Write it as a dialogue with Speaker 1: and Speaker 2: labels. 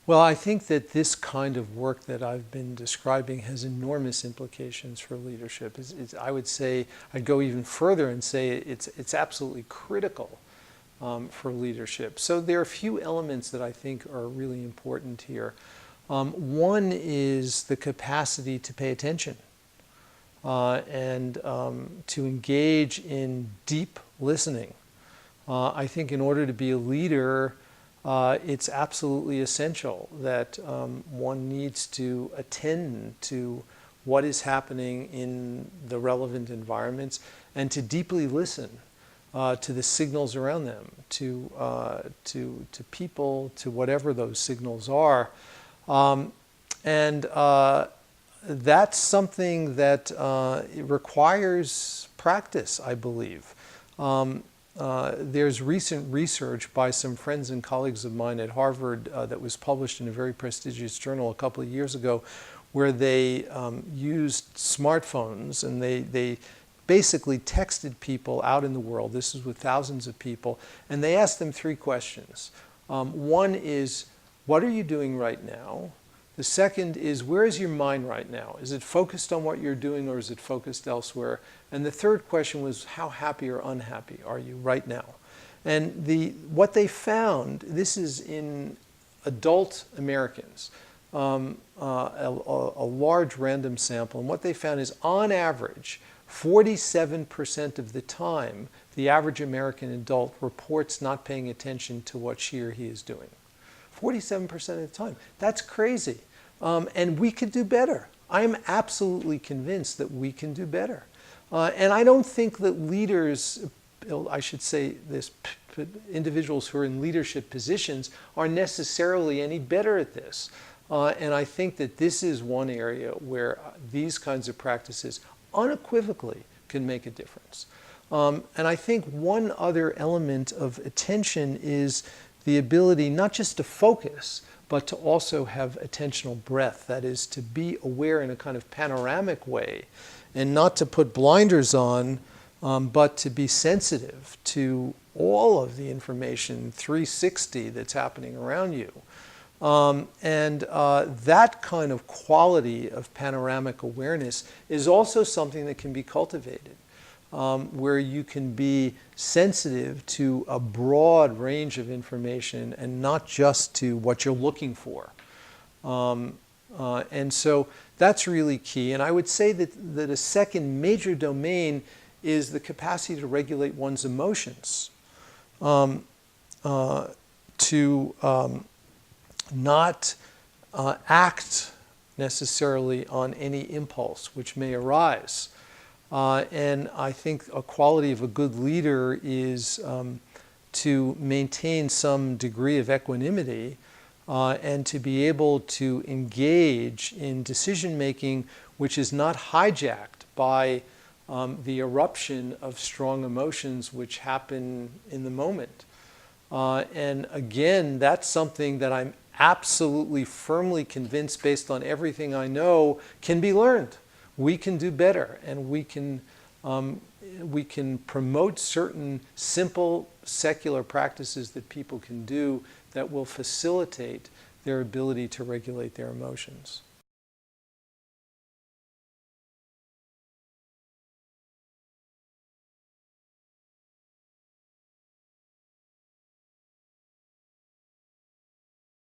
Speaker 1: Well, I think that this kind of work that I've been describing has enormous implications for leadership. I would say, I'd go even further and say it's absolutely critical for leadership. So there are a few elements that I think are really important here. One is the capacity to pay attention and to engage in deep listening. I think in order to be a leader, it's absolutely essential that one needs to attend to what is happening in the relevant environments and to deeply listen to the signals around them, to people, to whatever those signals are. And that's something that requires practice, I believe. There's recent research by some friends and colleagues of mine at Harvard that was published in a very prestigious journal a couple of years ago, where they used smartphones and they basically texted people out in the world. This is with thousands of people, and they asked them three questions. One is, what are you doing right now? The second is, where is your mind right now? Is it focused on what you're doing or is it focused elsewhere? And the third question was, how happy or unhappy are you right now? And what they found, this is in adult Americans, a large random sample, and what they found is, on average, 47% of the time, the average American adult reports not paying attention to what she or he is doing. 47% of the time. That's crazy. And we could do better. I am absolutely convinced that we can do better. And I don't think that leaders, I should say this, individuals who are in leadership positions are necessarily any better at this. And I think that this is one area where these kinds of practices unequivocally can make a difference. And I think one other element of attention is the ability not just to focus, but to also have attentional breadth. That is, to be aware in a kind of panoramic way and not to put blinders on, but to be sensitive to all of the information 360 that's happening around you. That kind of quality of panoramic awareness is also something that can be cultivated. Where you can be sensitive to a broad range of information and not just to what you're looking for. And so that's really key. And I would say that a second major domain is the capacity to regulate one's emotions, to not act necessarily on any impulse which may arise. And I think a quality of a good leader is to maintain some degree of equanimity and to be able to engage in decision-making which is not hijacked by the eruption of strong emotions which happen in the moment. And again, that's something that I'm absolutely firmly convinced, based on everything I know, can be learned. We can do better, and we can promote certain simple secular practices that people can do that will facilitate their ability to regulate their emotions.